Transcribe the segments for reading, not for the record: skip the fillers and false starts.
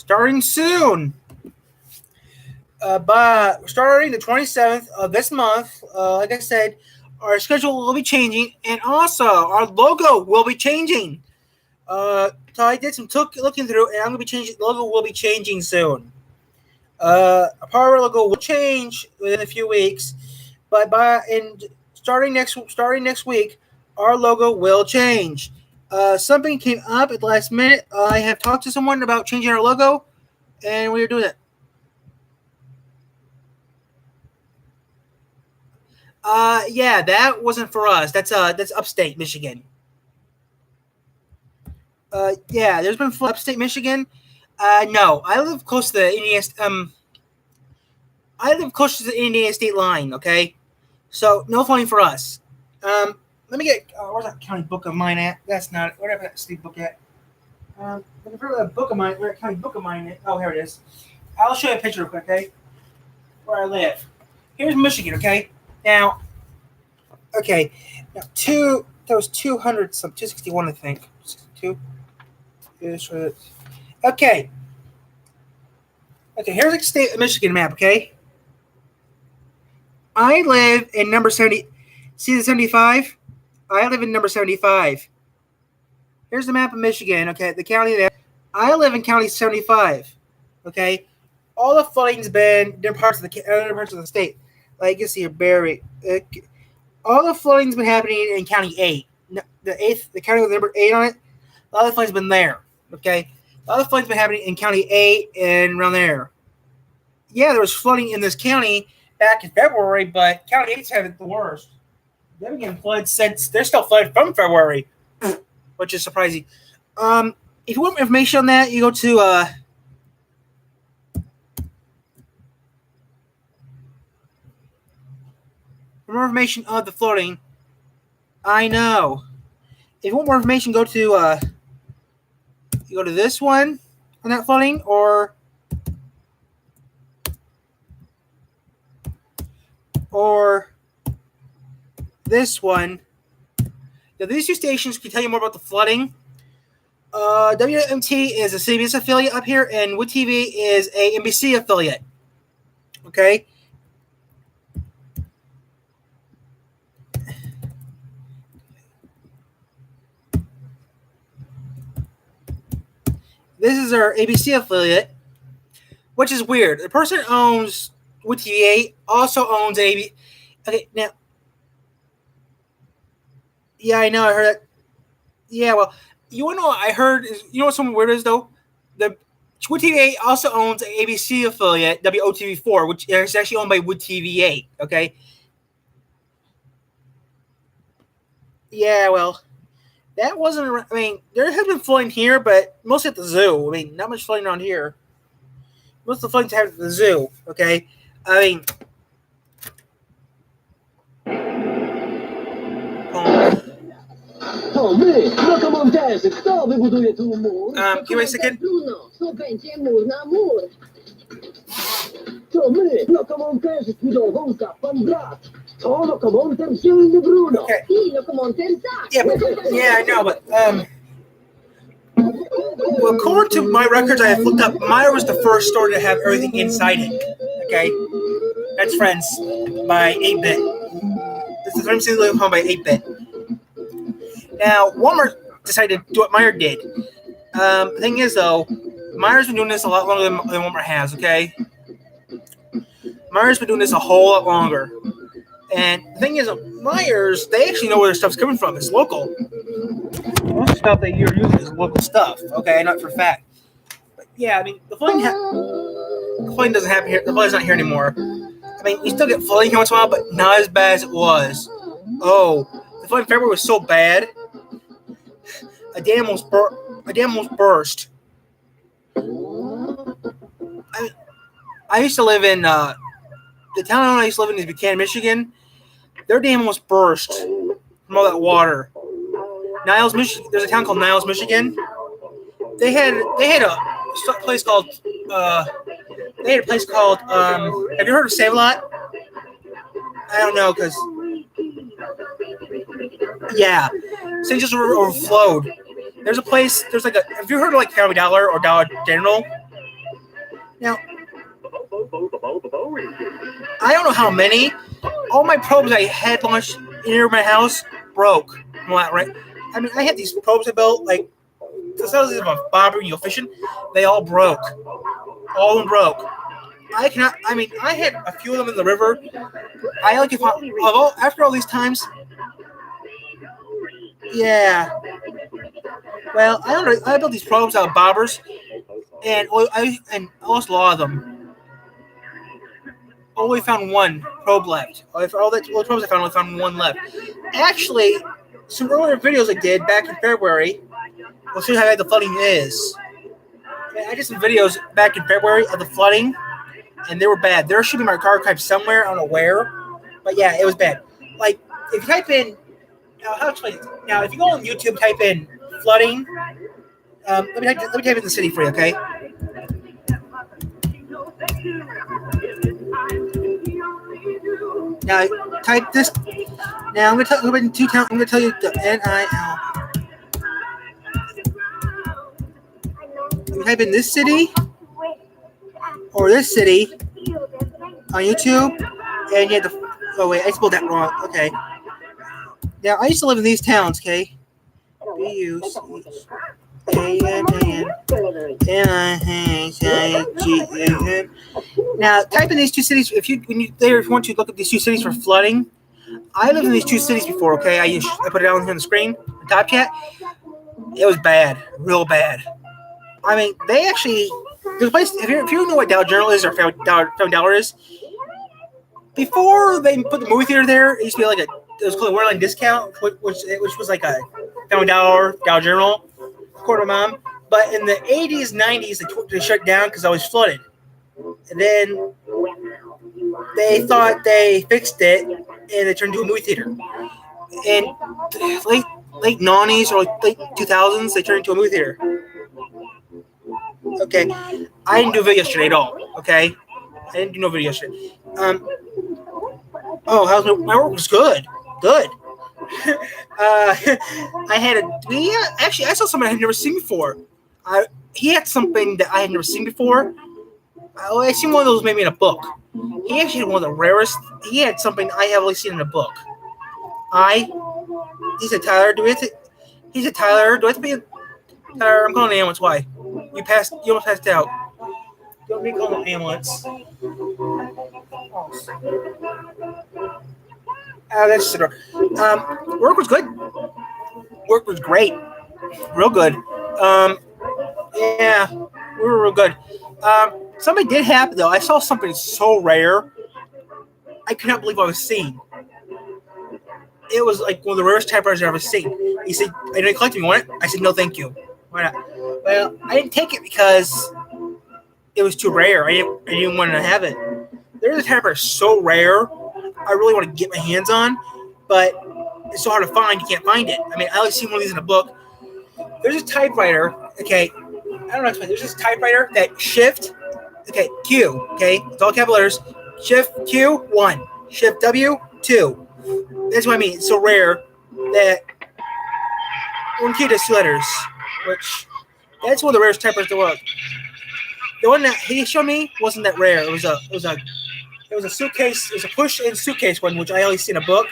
starting soon. But starting the 27th of this month, like I said, our schedule will be changing, and also our logo will be changing. So I did some looking through, and I'm gonna be changing. The logo will be changing soon. Our power logo will change within a few weeks, but starting next week, our logo will change. Something came up at the last minute. I have talked to someone about changing our logo, and we are doing it. Yeah, that wasn't for us. That's upstate Michigan. Yeah, there's been flood upstate Michigan. No, I live close to the Indiana. I live close to the Indiana state line. Okay, so no flooding for us. Let me get where's that county book of mine at? That's not it. Where did I put that state book at? Looking for a book of mine. Where county book of mine at? Oh, here it is. I'll show you a picture real quick. Okay, where I live. Here's Michigan. Okay, now. Okay, now that was 200 some 261 I think. 2. Okay. Okay, here's the state of Michigan map, okay? I live in number 70. See the 75? I live in number 75. Here's the map of Michigan, okay? The county there. I live in county 75, okay? All the flooding's been in different parts of the state. Like you see, Barry. All the flooding's been happening in county 8. The county with number 8 on it. A lot of the flooding's been there, okay? A lot of flooding's been happening in county 8 and around there. Yeah, there was flooding in this county back in February, but county 8's had it the worst. They've been getting flooded since they're still flooded from February, which is surprising. If you want more information on that, you go to for more information of the flooding. I know. If you want more information, go to you go to this one on that flooding, or this one. Now, these two stations can tell you more about the flooding. WMT is a CBS affiliate up here, and Wood TV is a NBC affiliate. Okay. This is our ABC affiliate, which is weird. The person who owns Wood TV also owns ABC. Okay, now. Yeah, I know. I heard that. Yeah, well, you want to know what I heard? You know what something weird is, though? The Wood TV also owns an ABC affiliate, WOTV4, which is actually owned by Wood TV 8, okay? Yeah, well, that wasn't. I mean, there has been flooding here, but mostly at the zoo. I mean, not much flooding around here. Most of the flooding's happened at the zoo, okay? I mean. Give me a second. Okay. Yeah, I know, but well, according to my records, I have looked up. Meyer was the first store to have everything inside it. Okay, that's Friends by 8-Bit. This is Friends home by 8-Bit. Now, Walmart decided to do what Meyer did. The thing is, though, Meyer's been doing this a lot longer than Walmart has, okay? Meyer's been doing this a whole lot longer. And the thing is, Meyer's, they actually know where their stuff's coming from. It's local. Most of the stuff that you're using is local stuff, okay? Not for fact. But, yeah, I mean, the flooding doesn't happen here. The flooding's not here anymore. I mean, you still get flooding here once in a while, but not as bad as it was. Oh, the flooding in February was so bad. A dam almost burst. I used to live in the town I used to live in is Buchanan, Michigan. Their dam almost burst from all that water. Niles, Michigan. There's a town called Niles, Michigan. They had a place called have you heard of Save-A-Lot? I don't know, because yeah, St. Joseph River overflowed. There's a place. Have you heard of like Family Dollar or Dollar General? Now, I don't know how many. All my probes I had launched near my house broke. Right? I mean, I had these probes I built, like, facilities of bobber, fishing. They all broke. All of them broke. I cannot. I mean, I had a few of them in the river. I like if after all these times. Yeah. Well, I don't know. I built these probes out of bobbers, and I lost a lot of them. Only found one probe left. All the probes I found, only found one left. Actually, some earlier videos I did back in February will show you how bad the flooding is. I did some videos back in February of the flooding, and they were bad. There should be my archive somewhere. I don't know where, but yeah, it was bad. Like, if you type in, how to explain it? Now, if you go on YouTube, type in flooding. Let me type in the city for you, okay? Now, type this. Now, I'm going to tell you two towns. I'm going to tell you the NIL. You type in this city or this city on YouTube, and you have to. Oh wait, I spelled that wrong. Okay. Now, I used to live in these towns. Okay. BUCANNIHIGN. Now, type in these two cities if you want to look at these two cities for flooding. I lived in these two cities before. Okay, I put it down here on the screen, the top chat. It was bad, real bad. I mean, they actually there's a place. If you know what Dollar General is or Found Dollar is, before they put the movie theater there, it used to be like it was called a Wareline Discount, which was like a Found Dollar General, quarter mom. But in the 80s, 90s, they shut down because I was flooded. And then they thought they fixed it, and they turned into a movie theater. And late 90s or late 2000s, they turned into a movie theater. Okay, I didn't do a video yesterday at all. Okay, I didn't do no video yesterday. How's my work was good. I had actually I saw something I had never seen before. He had something that I had never seen before. I seen one of those maybe in a book. He actually had one of the rarest. He had something I have only seen in a book. He said, Tyler, do we have to? He said, Tyler, do I have to be? Tyler, I'm calling the ambulance. Why? You almost passed out. Don't be calling the ambulance. That's the door. Work was good. Work was great. Real good. Yeah, we were real good. Something did happen though. I saw something so rare. I could not believe what I was seeing. It was like one of the rarest typewriters I've ever seen. He said, "I didn't collect it. You want it?" I said, "No, thank you." Why not? Well, I didn't take it because it was too rare. I didn't want to have it. There's a typewriter so rare. I really want to get my hands on, but it's so hard to find. You can't find it. I mean, I only seen one of these in a book. There's a typewriter. Okay, I don't know how to explain. There's this typewriter that Shift. Okay, Q. Okay, it's all capital letters. Shift Q 1. Shift W 2. That's what I mean. It's so rare that one key does 2 letters, which that's one of the rarest typewriters in the world. The one that he showed me wasn't that rare. It was a suitcase. It was a push-in suitcase one, which I only see in a book.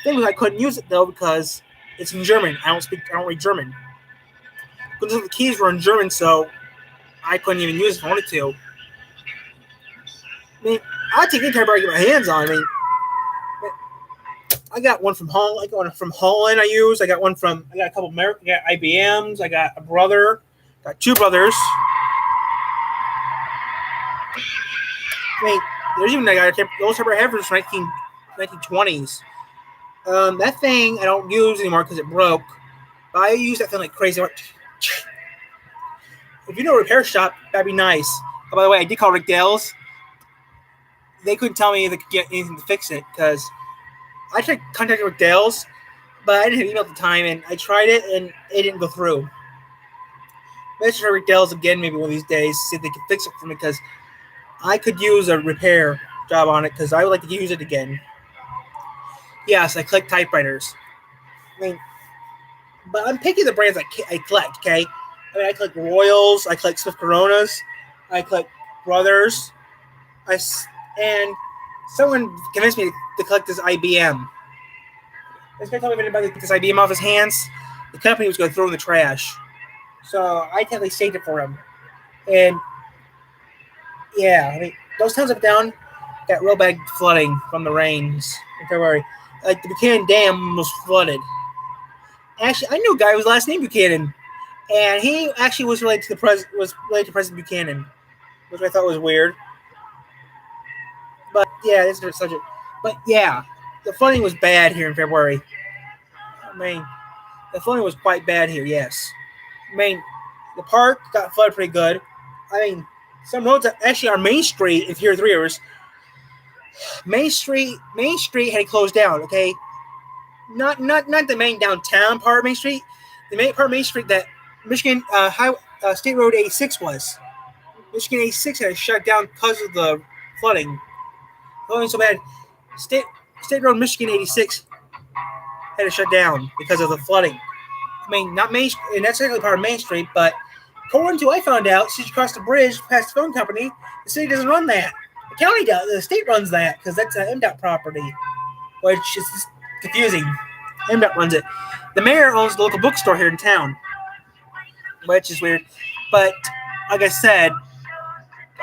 The thing was, I couldn't use it though because it's in German. I don't read German. Because the keys were in German, so I couldn't even use it if I wanted to. I mean, I'd take any typewriter I get my hands on. I mean, I got one from Holland. I got one from Holland. I use. I got a couple American. I got IBMs. I got a brother. Got 2 brothers. I mean, there's even the old typewriter I have from 1920s. That thing I don't use anymore because it broke. But I use that thing like crazy. If you know a repair shop, that'd be nice. Oh, by the way, I did call Rick Dale's. They couldn't tell me if they could get anything to fix it because I tried contacting Rick Dale's, but I didn't have email at the time, and I tried it, and it didn't go through. Let's try Rick Dale's again maybe one of these days, see if they can fix it for me because I could use a repair job on it because I would like to use it again. Yes, I collect typewriters. I mean, but I'm picking the brands I collect, okay? I mean, I collect Royals, I collect Smith Coronas, I collect brothers. And someone convinced me to collect this IBM. This guy told me if anybody took this IBM off his hands, the company was going to throw it in the trash. So I technically saved it for him. And yeah, I mean, those towns up down got real bad flooding from the rains in February. Like the Buchanan Dam was flooded. Actually, I knew a guy whose last name Buchanan, and he actually was related to President Buchanan, which I thought was weird. But yeah, that's a different subject. But yeah, the flooding was bad here in February. I mean, the flooding was quite bad here. Yes, I mean, the park got flooded pretty good. I mean, some roads actually on Main Street in Tier 3 areas. Main Street had closed down. Okay, not the main downtown part of Main Street. The main part of Main Street that Michigan State Road 86 was. Michigan 86 had shut down because of the flooding. Flooding so bad. State Road Michigan 86 had to shut down because of the flooding. I mean, not Main Street, and that's technically part of Main Street, but according to I found out, since you cross the bridge past the phone company, the city doesn't run that. The county does. The state runs that because that's an MDOT property, which is confusing. MDOT runs it. The mayor owns the local bookstore here in town, which is weird. But like I said,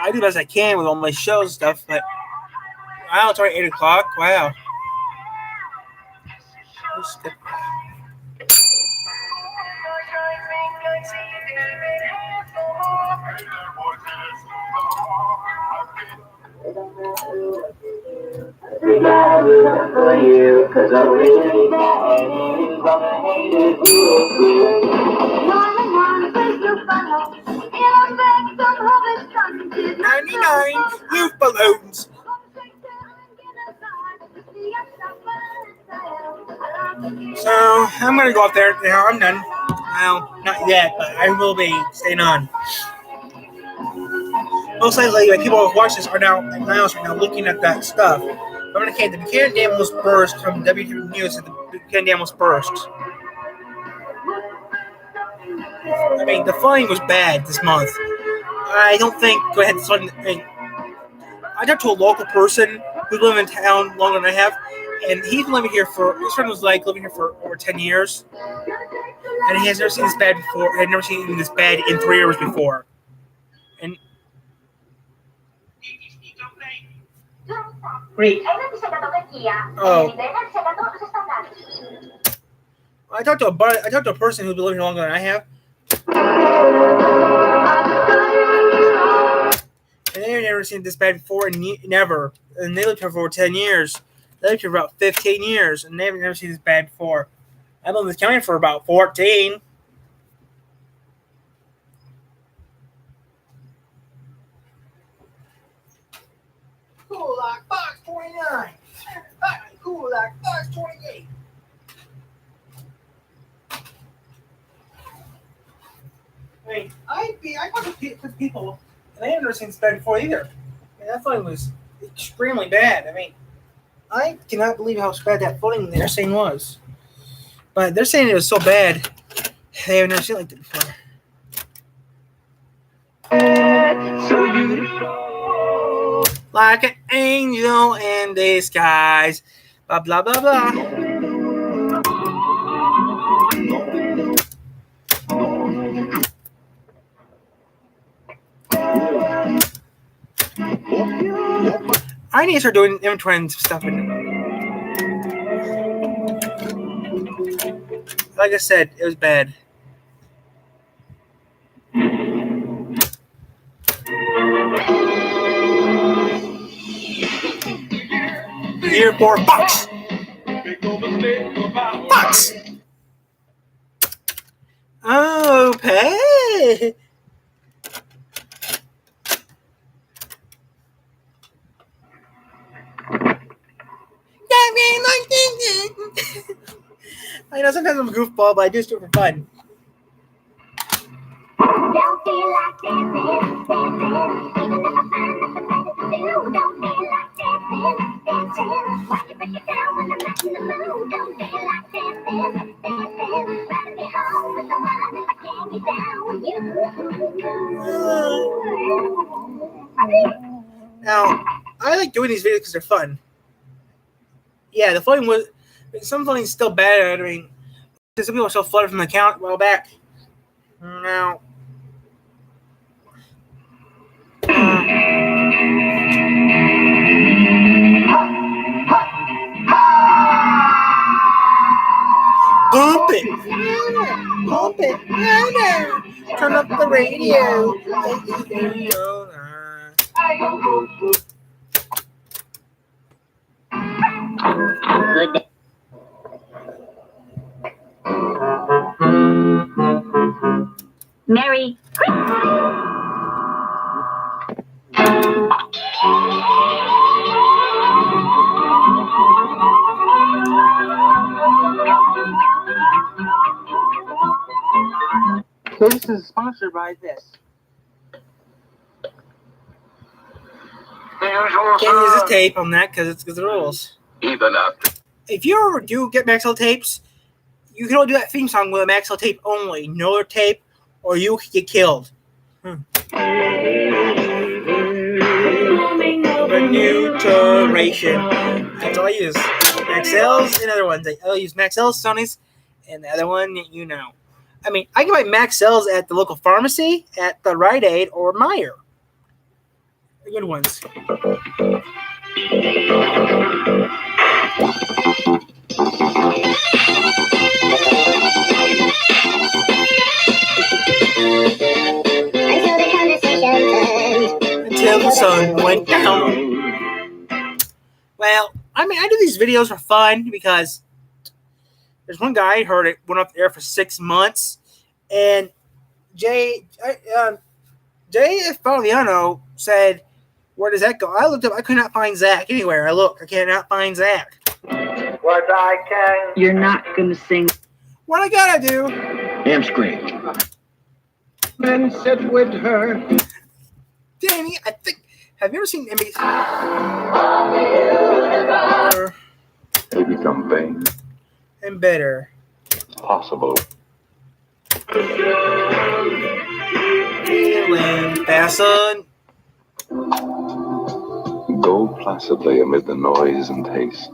I do the best I can with all my shows and stuff. But wow, it's already 8 o'clock. Wow. For you, 'cause I really youth balloons. So I'm gonna go up there now. I'm done. Well, not yet, but I will be staying on. Most likely, like, people who watch this are now looking at that stuff. I'm gonna the Buchanan Dam almost burst from WTV News. The Buchanan Dam almost burst. I mean, the flooding was bad this month. I don't think go ahead. I talked to a local person who's lived in town longer than I have, and he's living here his friend was like living here for over 10 years, and he has never seen this bad before. Had never seen this bad in 3 years before. And great. Oh. I talked to a person who's been living here longer than I have. And they've never seen this bad before, and never. And they lived here for over 10 years. They lived here for about 15 years, and they've never seen this bad before. I've lived in this county for about 14. Cool like Fox 29. Cool like Fox 28. I mean, I talked to people, and they haven't never seen this bad before either. I mean, that flooding was extremely bad. I mean, I cannot believe how bad that flooding they're saying was. But they're saying it was so bad, they haven't never seen it like that before. So you like an angel in disguise. Blah, blah, blah, blah. I need to start doing inventory and stuff. Like I said, it was bad. Here for Fox. Fox. Oh, pay. I know sometimes I'm a goofball, but I do it for fun. Don't feel like dancing, don't feel like dancing. Why you break it down when I'm not in the mood? Don't feel like dancing. Rather be home with the one I can't get down with you. Now, I like doing these videos because they're fun. Yeah, the flooding was. Some flooding is still bad. I mean, some people are still flooded from the account a while back. Now. Pump it! Pump it! Turn up the radio! Good day. Merry Christmas! This is sponsored by this. Can't use this tape on that because it's the rules. Even after. If you ever do get Maxell tapes, you can only do that theme song with a Maxell tape only. No other tape, or you could get killed. A new generation. That's all I use. Maxell's and other ones. I'll use Maxell's, Sony's, and the other one, you know. I mean, I can buy Maxell's at the local pharmacy, at the Rite Aid, or Meijer. The good ones. Until the sun went down. Well, I mean, I do these videos for fun because there's one guy heard it went up there for 6 months, and Jay Faliano said, "Where does that go?" I looked up. I could not find Zach anywhere. I cannot find Zach. What I can. You're not going to sing. What I gotta do? Hamstring. Men sit with her. Danny, I think. Have you ever seen NBC? They become vain. And better. Possible. Feeling fasten. Go placidly amid the noise and haste,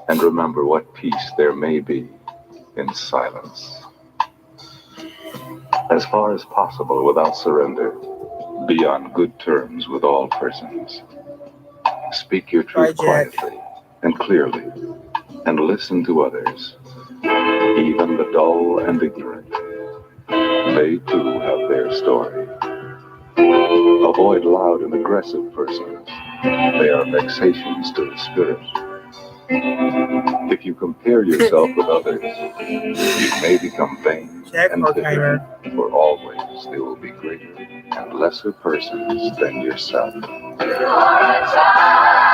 and remember what peace there may be in silence. As far as possible without surrender, be on good terms with all persons. Speak your truth quietly and clearly, and listen to others, even the dull and ignorant. They too have their story. Avoid loud and aggressive persons. They are vexations to the spirit. If you compare yourself with others, you may become vain and bitter, for always they will be greater and lesser persons than yourself. You are a child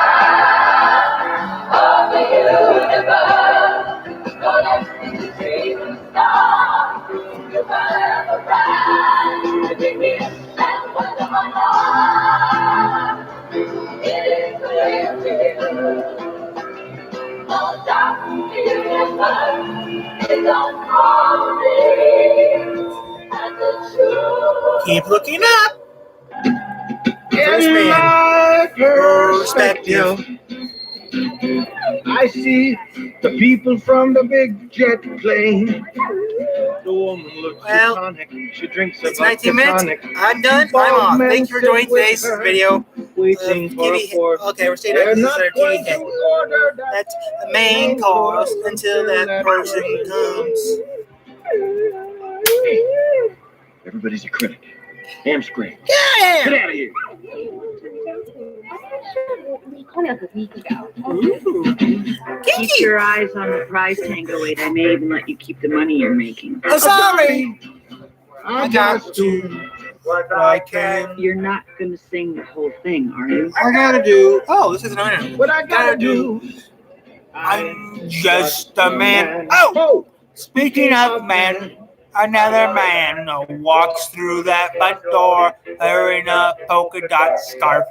of the universe. Your destiny dream and star. You have a right to be here and wonder my heart. It is clear to you. No doubt universe is on and the truth. Keep looking up. In my perspective, I see the people from the big jet plane. The woman looks tonic. She drinks a It's 19 minutes. tonic. I'm done. I'm off. Thank you for joining today's video. Waiting for a fourth. Okay, we're staying at this TV hit. That's the main course until that person comes. Everybody's a critic. Hamstring. Yeah! Get out of here. We called up a week ago. Ooh. Keep your eyes on the prize tango. Wait, I may even let you keep the money you're making. I'm sorry. I got to. What I can. You're not going to sing the whole thing, are you? I gotta do. Oh, this is an item. What I gotta do. I'm just a man. Oh! Speaking of man, another man walks through that front door wearing a polka dot scarf.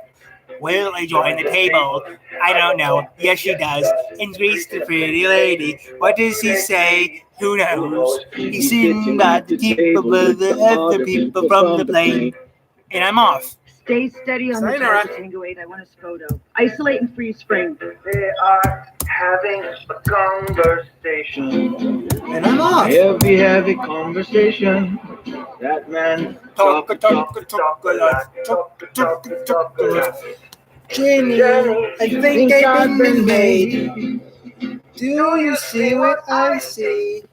Will he join the table? I don't know. Yes, she does. And greets the pretty lady. What does he say? Who knows? He's sitting at the table with the other people from the plane. And I'm off. Stay steady on the Sayonara. Charlie Tango 8. I want his photo. Isolate and freeze frame. They are having a conversation. And I'm off. Heavy conversation. That man Talk a lot. Jenny, I think I've been made. Do you see what I see?